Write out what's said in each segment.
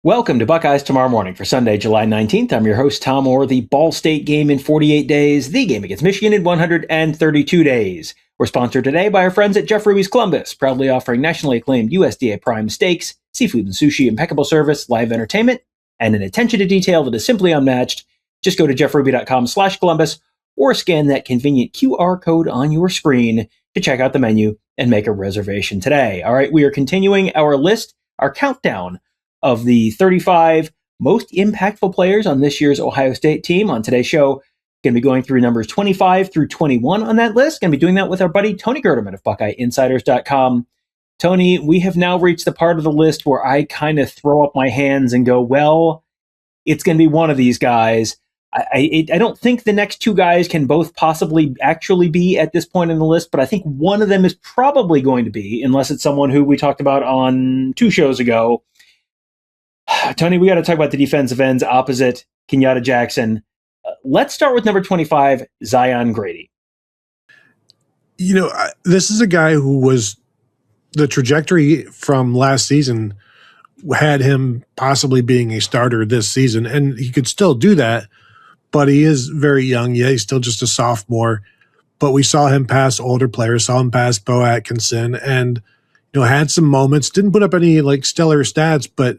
Welcome to Buckeyes Tomorrow Morning for Sunday, July 19th. I'm your host, Tom Orr. The Ball State game in 48 days, the game against Michigan in 132 days. We're sponsored today by our friends at Jeff Ruby's Columbus, proudly offering nationally acclaimed USDA prime steaks, seafood and sushi, impeccable service, live entertainment, and an attention to detail that is simply unmatched. Just go to jeffruby.com/Columbus or scan that convenient QR code on your screen to check out the menu and make a reservation today. All right, we are continuing our list, our countdown of the 35 most impactful players on this year's Ohio State team. On today's show, going to be going through numbers 25 through 21 on that list. Going to be doing that with our buddy Tony Gerdeman of BuckeyeInsiders.com. Tony, we have now reached the part of the list where I kind of throw up my hands and go, well, it's going to be one of these guys. I don't think the next two guys can both possibly actually be at this point in the list, but I think one of them is probably going to be, unless it's someone who we talked about on 2 shows ago. Tony, we got to talk about the defensive ends opposite Kenyatta Jackson. Let's start with number 25, Zion Grady. You know, this is a guy who was the trajectory from last season had him possibly being a starter this season, and he could still do that, but he is very young. Yeah, he's still just a sophomore, but we saw him pass older players, saw him pass Bo Atkinson, and had some moments. Didn't put up any stellar stats, but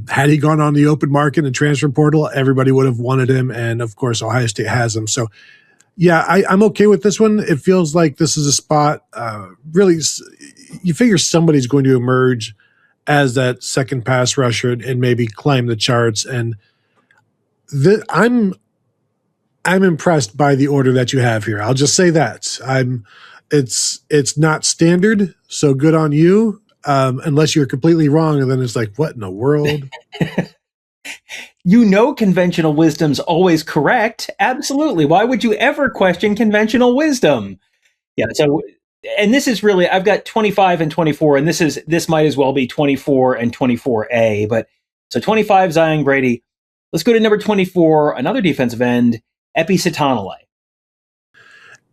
had he gone on the open market and transfer portal, everybody would have wanted him. And of course, Ohio State has him. So yeah, I'm okay with this one. It feels like this is a spot, really, you figure somebody's going to emerge as that second pass rusher and maybe climb the charts. And I'm impressed by the order that you have here. I'll just say that it's not standard. So good on you. Unless you're completely wrong, and then it's like, what in the world? Conventional wisdom's always correct. Absolutely. Why would you ever question conventional wisdom? Yeah. So, and this is really, I've got 25 and 24, and this might as well be 24 and 24A. But so 25, Zion Grady. Let's go to number 24, another defensive end, Sitanalei.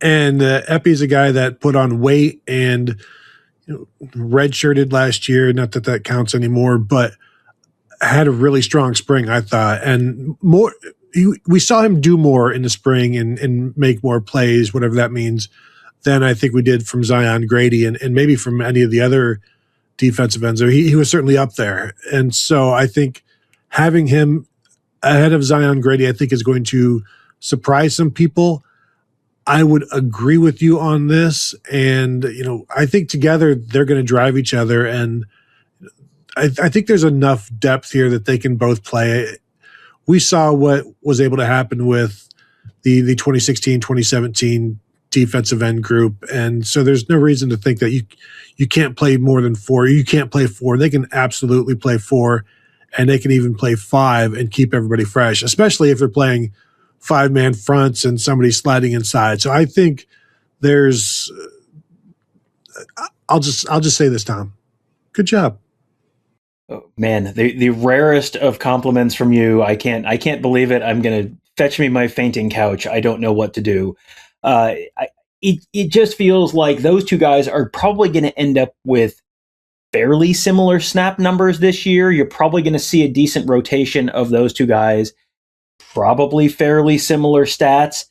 And Epi's a guy that put on weight and redshirted last year, not that that counts anymore, but had a really strong spring, I thought. And more, we saw him do more in the spring and make more plays, whatever that means, than I think we did from Zion Grady and maybe from any of the other defensive ends. He was certainly up there. And so I think having him ahead of Zion Grady, I think is going to surprise some people. I would agree with you on this. And, I think together they're going to drive each other. And I think there's enough depth here that they can both play. We saw what was able to happen with the 2016, 2017 defensive end group. And so there's no reason to think that you can't play more than 4. You can't play 4. They can absolutely play 4, and they can even play 5 and keep everybody fresh, especially if they're playing 5-man fronts and somebody sliding inside. So I think there's I'll just say this, Tom. Good job. Oh, man, the rarest of compliments from you. I can't believe it. I'm going to fetch me my fainting couch. I don't know what to do. It just feels like those two guys are probably going to end up with fairly similar snap numbers this year. You're probably going to see a decent rotation of those two guys. Probably fairly similar stats.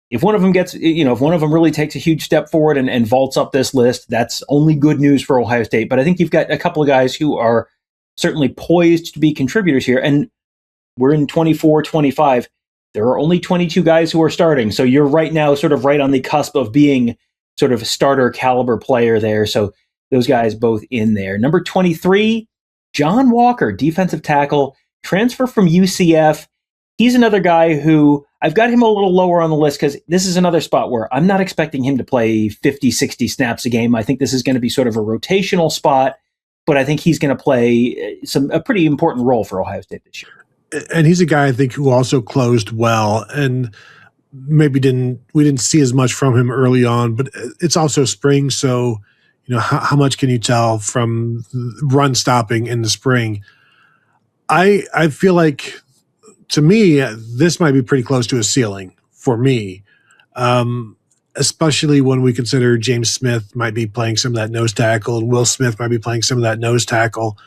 If one of them gets, if one of them really takes a huge step forward and vaults up this list, that's only good news for Ohio State. But I think you've got a couple of guys who are certainly poised to be contributors here. And we're in 24, 25. There are only 22 guys who are starting. So you're right now sort of right on the cusp of being sort of a starter caliber player there. So those guys both in there. Number 23, John Walker, defensive tackle, transfer from UCF. He's another guy who I've got him a little lower on the list because this is another spot where I'm not expecting him to play 50, 60 snaps a game. I think this is going to be sort of a rotational spot, but I think he's going to play a pretty important role for Ohio State this year. And he's a guy I think who also closed well and maybe we didn't see as much from him early on, but it's also spring. So, how much can you tell from run stopping in the spring? I feel like, to me, this might be pretty close to a ceiling for me, especially when we consider James Smith might be playing some of that nose tackle and Will Smith might be playing some of that nose tackle.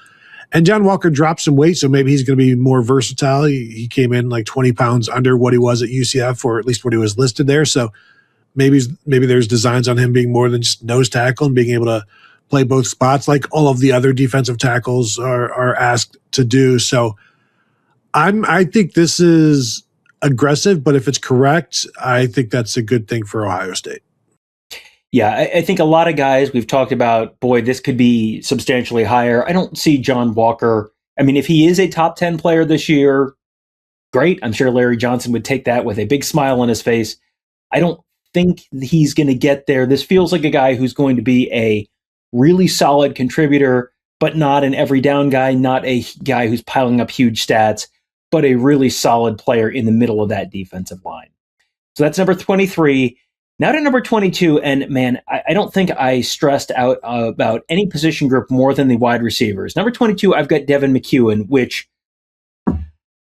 And John Walker dropped some weight, so maybe he's going to be more versatile. He came in like 20 pounds under what he was at UCF, or at least what he was listed there. So maybe there's designs on him being more than just nose tackle and being able to play both spots like all of the other defensive tackles are asked to do. So I think this is aggressive, but if it's correct, I think that's a good thing for Ohio State. Yeah, I think a lot of guys we've talked about, boy, this could be substantially higher. I don't see John Walker. I mean, if he is a top 10 player this year, great. I'm sure Larry Johnson would take that with a big smile on his face. I don't think he's going to get there. This feels like a guy who's going to be a really solid contributor, but not an every down guy, not a guy who's piling up huge stats, but a really solid player in the middle of that defensive line. So that's number 23. Now to number 22, and man, I don't think I stressed out about any position group more than the wide receivers. Number 22, I've got Devin McEwen, which,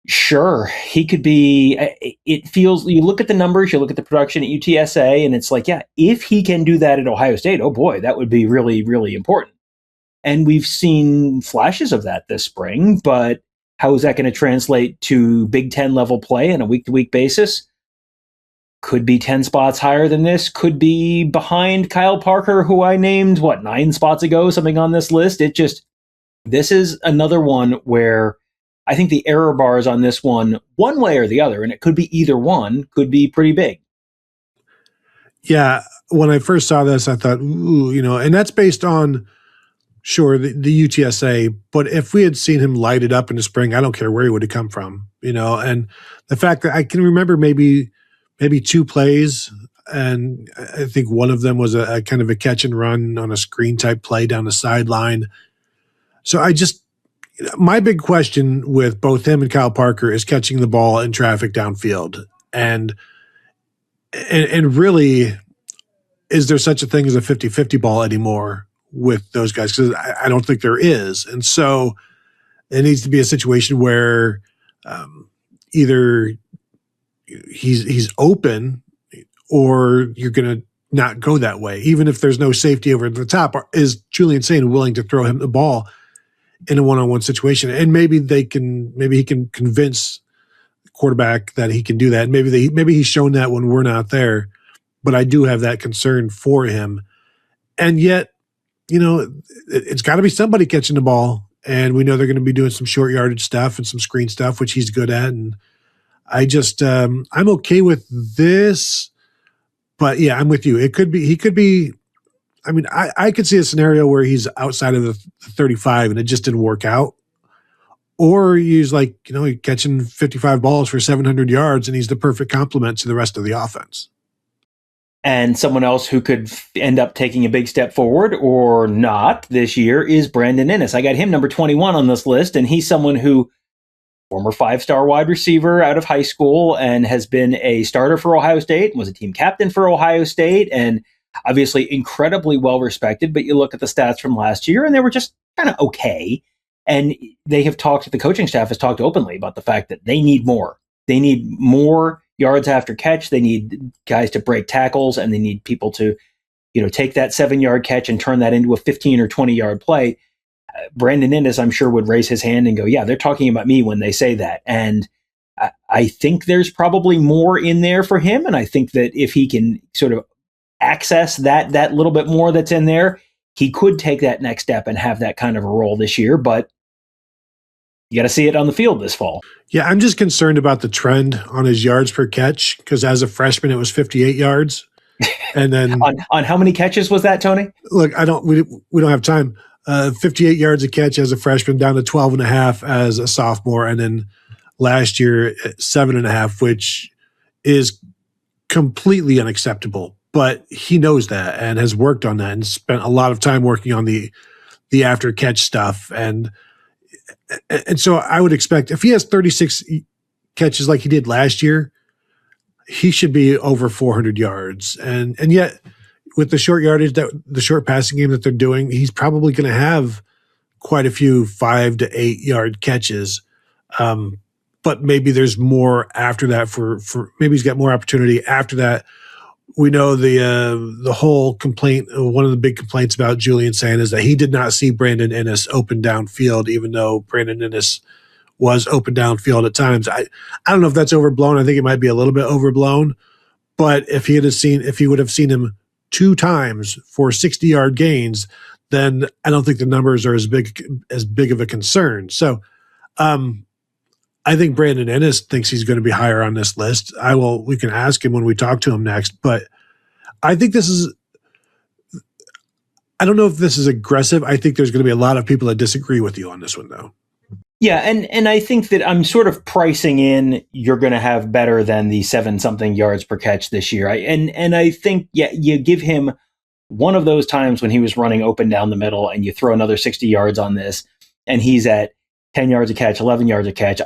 sure, he could be, it feels, you look at the numbers, you look at the production at UTSA, and it's like, yeah, if he can do that at Ohio State, oh boy, that would be really, really important. And we've seen flashes of that this spring, but how is that going to translate to Big Ten level play on a week-to-week basis? Could be 10 spots higher than this, could be behind Kyle Parker, who I named, 9 spots ago, something on this list. This is another one where I think the error bars on this one way or the other, and it could be either one, could be pretty big. Yeah, when I first saw this, I thought, ooh, and that's based on, sure, the UTSA, but if we had seen him light it up in the spring, I don't care where he would have come from, and the fact that I can remember maybe 2 plays, and I think one of them was a kind of a catch and run on a screen type play down the sideline. So my big question with both him and Kyle Parker is catching the ball in traffic downfield. And really, is there such a thing as a 50-50 ball anymore with those guys? Because I don't think there is. And so it needs to be a situation where either he's open, or you're going to not go that way. Even if there's no safety over the top, is Julian Sain willing to throw him the ball in a one-on-one situation? And maybe he can convince the quarterback that he can do that. Maybe he's shown that when we're not there, but I do have that concern for him. And yet, it's got to be somebody catching the ball, and we know they're going to be doing some short yardage stuff and some screen stuff, which he's good at. And I'm okay with this, but yeah, I'm with you. He could be, I mean, I could see a scenario where he's outside of the 35 and it just didn't work out. Or he's like, he's catching 55 balls for 700 yards and he's the perfect complement to the rest of the offense. And someone else who could end up taking a big step forward or not this year is Brandon Inniss. I got him number 21 on this list, and he's someone who, former 5-star wide receiver out of high school, and has been a starter for Ohio State, and was a team captain for Ohio State, and obviously incredibly well respected. But you look at the stats from last year, and they were just kind of okay. And the coaching staff has talked openly about the fact that they need more. They need more yards after catch. They need guys to break tackles, and they need people to, take that 7-yard catch and turn that into a 15 or 20-yard play. Brandon Inniss, I'm sure, would raise his hand and go, yeah, they're talking about me when they say that. And I think there's probably more in there for him. And I think that if he can sort of access that little bit more that's in there, he could take that next step and have that kind of a role this year. But you got to see it on the field this fall. Yeah, I'm just concerned about the trend on his yards per catch, because as a freshman, it was 58 yards. And then on how many catches was that, Tony? Look, we don't have time. 58 yards a catch as a freshman, down to 12.5 as a sophomore, and then last year 7.5, which is completely unacceptable. But he knows that and has worked on that and spent a lot of time working on the after catch stuff. And so I would expect if he has 36 catches like he did last year, he should be over 400 yards. And yet, with the short yardage, the short passing game that they're doing, he's probably going to have quite a few 5 to 8 yard catches. But maybe there's more after that for maybe he's got more opportunity after that we know the whole complaint, one of the big complaints about Julian saying is that he did not see Brandon Ennis open downfield, even though Brandon Ennis was open downfield at times. I don't know if that's overblown. I think it might be a little bit overblown, but if he would have seen him 2 times for 60-yard gains, then I don't think the numbers are as big of a concern. So I think Brandon Ennis thinks he's going to be higher on this list. We can ask him when we talk to him next, but I think I don't know if this is aggressive. I think there's going to be a lot of people that disagree with you on this one, though. Yeah, and I think that I'm sort of pricing in you're going to have better than the 7-something yards per catch this year. And I think, you give him one of those times when he was running open down the middle and you throw another 60 yards on this and he's at 10 yards a catch, 11 yards a catch,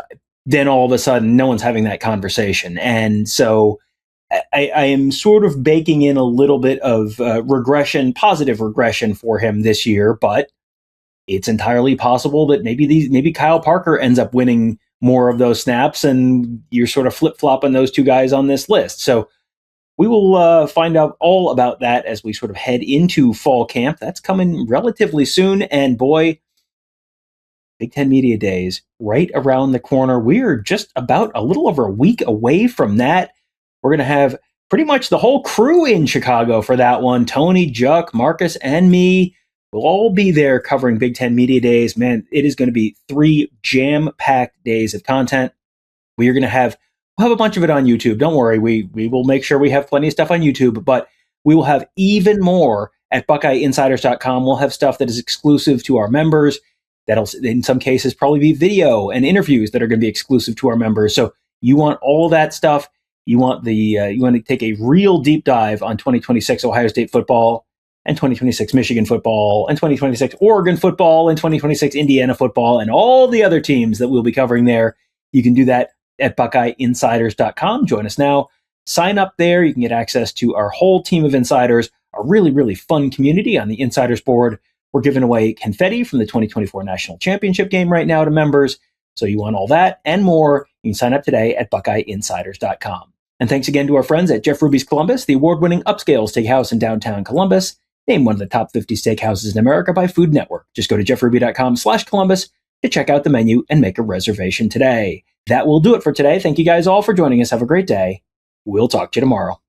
then all of a sudden no one's having that conversation. And so I am sort of baking in a little bit of positive regression for him this year, but it's entirely possible that maybe Kyle Parker ends up winning more of those snaps and you're sort of flip-flopping those 2 guys on this list. So we will find out all about that as we sort of head into fall camp. That's coming relatively soon. And boy, Big Ten Media Days right around the corner. We're just about a little over a week away from that. We're going to have pretty much the whole crew in Chicago for that one. Tony, Juck, Marcus, and me. We'll all be there covering Big Ten Media Days. Man, it is going to be 3 jam-packed days of content. We'll have a bunch of it on YouTube. Don't worry. We will make sure we have plenty of stuff on YouTube, but we will have even more at BuckeyeInsiders.com. We'll have stuff that is exclusive to our members. That'll, in some cases, probably be video and interviews that are going to be exclusive to our members. So you want all that stuff. You want to take a real deep dive on 2026 Ohio State football and 2026 Michigan football and 2026 Oregon football and 2026 Indiana football and all the other teams that we'll be covering there. You can do that at BuckeyeInsiders.com. Join us now. Sign up there. You can get access to our whole team of insiders, a really, really fun community on the Insiders board. We're giving away confetti from the 2024 National Championship game right now to members. So you want all that and more, you can sign up today at BuckeyeInsiders.com. And thanks again to our friends at Jeff Ruby's Columbus, the award-winning upscale steakhouse in downtown Columbus, named one of the top 50 steakhouses in America by Food Network. Just go to jeffruby.com/Columbus to check out the menu and make a reservation today. That will do it for today. Thank you guys all for joining us. Have a great day. We'll talk to you tomorrow.